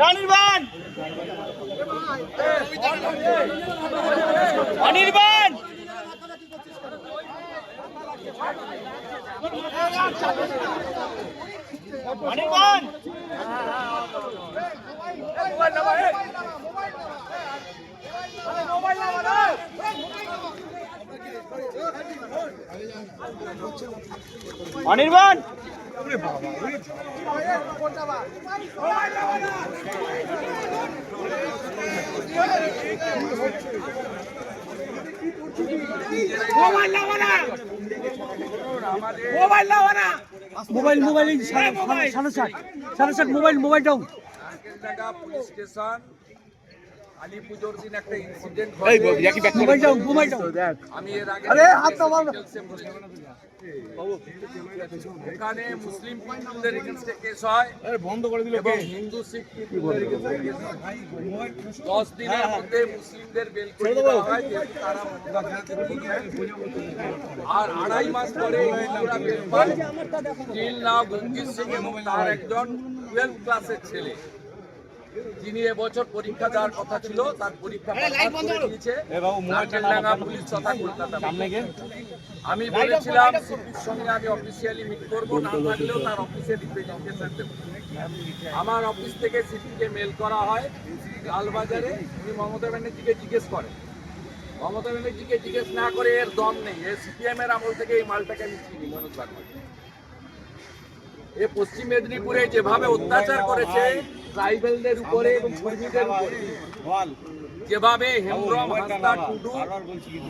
Anirban Anirban Anirban mobile mobile down police station আলিপুজোর দিন একটা ইনসিডেন্ট আমি এর আগে ওখানে মুসলিম পিপুলদের এগেইনস্টে কেস হয় এবং হিন্দু শিখ পিপুলদের এগেইনস্টে কেস হয় 10 দিনের মধ্যে মুসলিমদের বেল করে দেওয়া হয় যেহেতু তারা আর 2.5 মাস পরে হিন্দুরা বেল পায় টিল নাও গঙ্গির সিং এবং তার একজন 12 ক্লাসের ছেলে যিনি এবছর পরীক্ষা দেওয়ার কথা ছিল তার পরীক্ষা দিয়েছে নারকেলডাঙ্গা পুলিশ তথা কলকাতা। আমি বলেছিলাম সিপির সঙ্গে আমি অফিসিয়ালি মিট করবো, না থাকলেও তার অফিসে রিপ্রেজেন্টেশন দেবো। আমার অফিস থেকে সিপিকে মেল করা হয় লালবাজারে। উনি মমতা ব্যানার্জিকে জিজ্ঞেস করেন, মমতা ব্যানার্জিকে জিজ্ঞেস না করে এর দম নেই, এর সিপিএম এর আমল থেকে এই মালটাকে আমি চিনি। মনোজ বার্মা এ পশ্চিম মেদিনীপুরে যেভাবে অত্যাচার করেছে ট্রাইবেলদের উপরে এবং কর্মীদের উপরে, যেভাবে হেমব্রম, হাসদা, টুডু,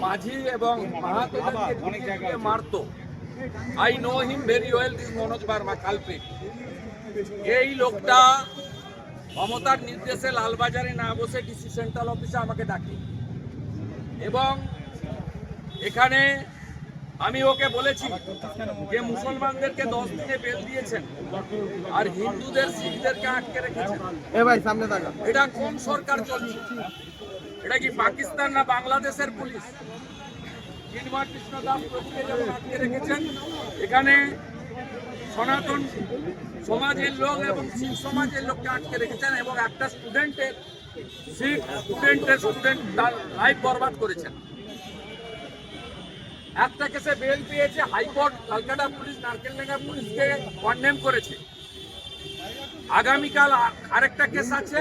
মাঝি এবং মাহাতোদেরকে মারতো, I know him very well, this Manoj Burma culprit. এই লোকটা মমতার নির্দেশে লালবাজারে না বসে ডিসি সেন্ট্রাল অফিসে আমাকে ডাকে এবং এখানে আমি ওকে বলেছি যে মুসলমানদেরকে 10 দিনে বেল দিয়েছেন আর হিন্দুদের শিখদেরকে আটকে রেখেছেন। এটা কোন সরকার চলছে? এটা কি পাকিস্তান না বাংলাদেশের পুলিশ? চিন্ময় কৃষ্ণ দাস প্রভুকে যখন আটকে রেখেছেন, এখানে সনাতন সমাজের লোক এবং শিখ সমাজের লোককে আটকে রেখেছেন এবং একটা স্টুডেন্ট তার লাইফ বরবাদ করেছেন। একটা কেসে বেল পেয়েছে, হাইকোর্ট কলকাতা পুলিশ নারকেলডাঙ্গা পুলিশকে কন্ডেম করেছে। আগামীকাল আরেকটা কেস আছে,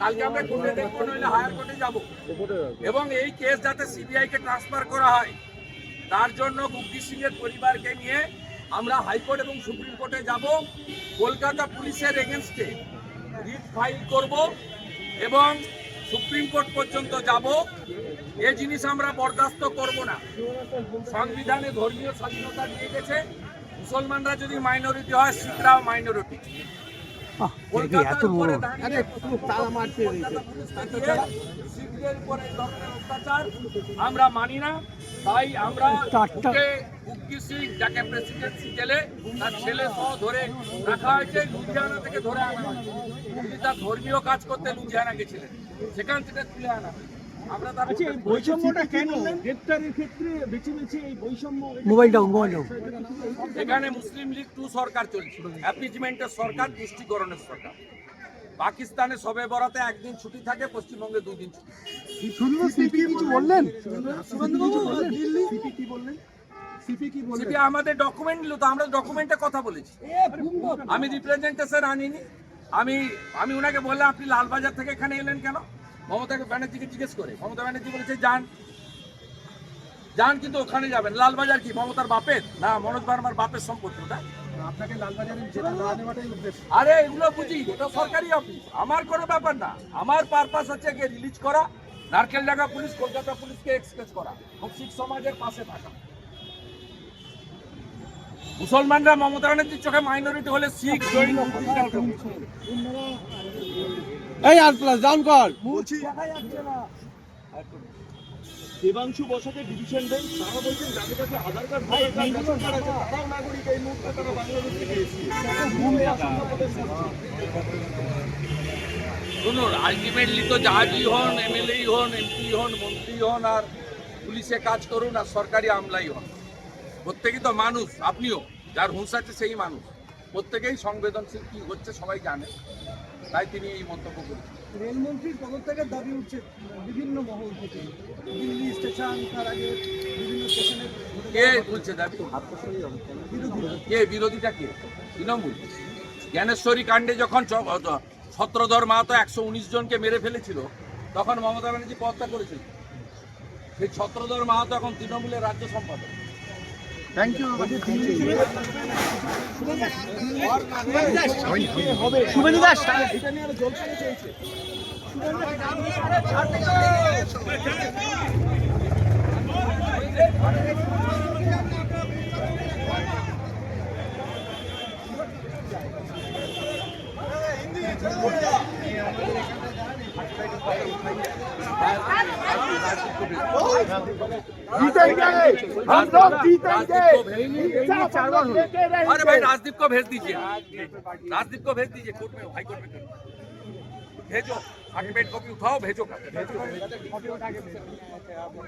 কালকে আমরা কোর্টে দেখবো, নইলে হায়ার কোর্টে যাব এবং এই কেস যাতে সিবিআই কে ট্রান্সফার করা হয় তার জন্য গুপ্তি সিং এর পরিবারকে নিয়ে আমরা হাইকোর্ট এবং সুপ্রিম কোর্টে যাব। কলকাতা পুলিশের এগেনস্টে রিট ফাইল করব এবং সুপ্রিম কোর্ট পর্যন্ত যাব। এই জিনিস আমরা বরদাস্ত করব না। সংবিধানে ধর্মীয় স্বাধীনতা দিয়ে গেছে, মুসলমানরা যদি মাইনরিটি হয়, শিখরাও মাইনরিটি। আমরা মানি না, তাই আমরা গুপ্তি সিং যাকে প্রেসিডেন্সি জেলে তার ছেলে সহ ধরে রাখা হয়েছে, লুধিয়ানা থেকে ধরে আনা হয়েছে। উনি তার ধর্মীয় কাজ করতে লুধিয়ানা গেছিলেন, সেখান থেকে তুলে আনা। আমরা তার বৈষম্যটা কেন গ্রেপ্তারের ক্ষেত্রে বেছে বেছে এই বৈষম্য? Mobile down. এখানে মুসলিম লীগ 2 সরকার চলছে, অ্যাপিজমেন্টের সরকার, তুষ্টিকরণের সরকার। পাকিস্তানে সবে বরাতে 1 দিন ছুটি থাকে, পশ্চিমবঙ্গে 2 দিন ছুটি। সিপি আমাদের ডকুমেন্ট নিল তো, আমরা ডকুমেন্টে কথা বলেছি। আমি রিপ্রেজেন্টেশন আনিনি। আমি ওনাকে বললাম আপনি লালবাজার থেকে এখানে এলেন কেন? মমতা ব্যানার্জিকে জিজ্ঞেস করে মমতা ব্যানার্জি বলেছে যান, কিন্তু ওখানে যাবেন। লালবাজার কি মমতার বাপের না মনোজ বার্মার বাপের সম্পত্তি? ওটা আরে এগুলো বুঝি, এটা সরকারি অফিস, আমার কোনো ব্যাপার না। আমার পারপাস হচ্ছে গিয়ে রিলিজ করা, নারকেলডাঙ্গা পুলিশ কলকাতা পুলিশকে এক্সপ্রেস করা এবং শিখ সমাজের পাশে থাকা। মুসলমানরা মমতা ব্যানার্জির চোখে মাইনরিটি হলে শিখ জৈন দেবাংশু বসাকে ডিভিশন বেঞ্চ তারা বলছেন যাদের কাছে আধার কার্ড আছে তারাও নাগরিক, এই মুহূর্তে তারা বাংলাদেশ থেকে এসেছে। শুনুন, আলটিমেটলি তো জাহাজি হন, এমএলএ হন, এমপি হন, মন্ত্রী হন, আর পুলিশে কাজ করুন, আর সরকারি আমলাই হন, প্রত্যেকেই তো মানুষ। আপনিও, যার হুঁশ আছে সেই মানুষ। প্রত্যেকেই সংবেদনশীল কি হচ্ছে সবাই জানে, তাই তিনি এই মন্তব্য করেছেন। রেলমন্ত্রীর পদত্যাগের দাবি উঠছে বিভিন্ন মহল থেকে, দিল্লি স্টেশন, তার আগে বিভিন্ন স্টেশনের কে তুলছে দাবি? কে বিরোধীটা? কে? তৃণমূল। জ্ঞানেশ্বরী কাণ্ডে যখন ছত্রধর মাহাতো 119 জনকে মেরে ফেলেছিল তখন মমতা ব্যানার্জি পদত্যাগ করেছিল। সেই ছত্রধর মাহাতো এখন তৃণমূলের রাজ্য সম্পাদক। Thank you. শুভেন্দু দাস এটা নিয়ে আরো জল্পনা চলছে। हम लोग जीतेंगे। अरे भाई राजदीप को भेज दीजिए, राजदीप को भेज दीजिए कोर्ट में, हाई कोर्ट में भेजो, सर्टिफिकेट कॉपी उठाओ भेजो।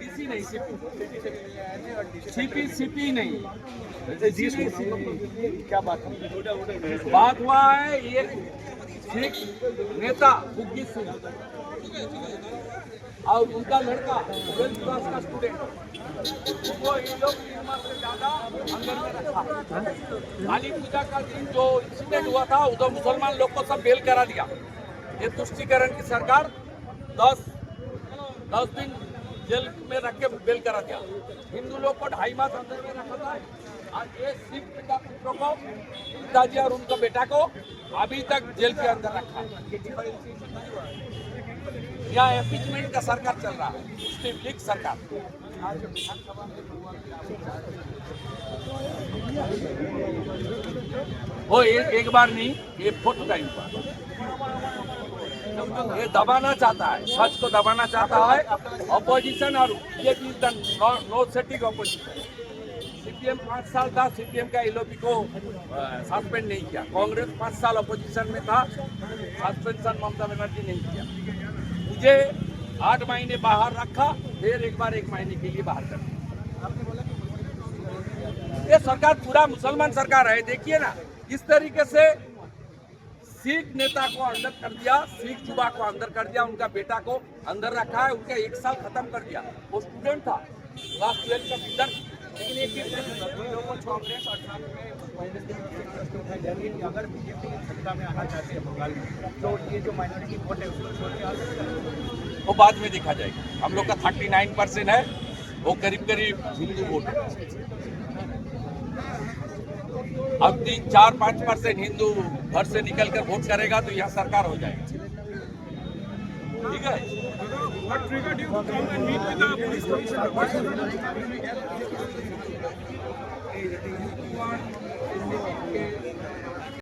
डीसी नहीं, सीपी नहीं, क्या बात हुआ है? ये सिख नेता बुग्गी सिंह और उनका लड़का 12th क्लास का स्टूडेंट, वो इन लोग से ज्यादा अंदर में रखा। काली पूजा का दिन जो इंसिडेंट हुआ था उधर मुसलमान लोग को सब बेल करा दिया। ये तुष्टिकरण की सरकार 10 दिन जेल में रख के बेल करा दिया। हिंदू लोग को 2.5 माह अंदर में रखा था। और ये सिख पिता पुत्रों को, पिताजी और उनका बेटा को अभी तक जेल के अंदर रखा है। यहाँ एम्पीचमेंट का सरकार चल रहा है, मुस्लिम लीग सरकार। वो एक बार नहीं, ये 4th टाइम पर ये दबाना चाहता है, सच को दबाना चाहता है ऑपोजिशन। और BJP no setting opposition. CPM 5 साल था, सीपीएम का एलओपी को सस्पेंड नहीं किया। कांग्रेस 5 साल ऑपोजिशन में था, सस्पेंशन ममता बनर्जी नहीं किया। मुझे 8 महीने बाहर रखा, फिर एक बार 1 महीने के लिए बाहर कर दिया। ये सरकार पूरा मुसलमान सरकार है। देखिए ना इस तरीके से सिख नेता को अंदर कर दिया, सिख युवा को अंदर कर दिया, उनका बेटा को अंदर रखा है, उनका 1 साल खत्म कर दिया। वो स्टूडेंट था, क्लास 12 का विद्यार्थी। लेकिन एक कांग्रेस और अगर बीजेपी सत्ता में आना चाहते हैं बंगाल में, तो ये जो माइनॉरिटी वोट है उसको छोड़ के वो बाद में देखा जाएगा। हम लोग का 39% है, वो करीब हिंदू वोट है। अब 4-5% हिंदू घर से निकलकर वोट करेगा तो यह सरकार हो जाएगी। ठीक है। What triggered you to come and meet with the police commissioner?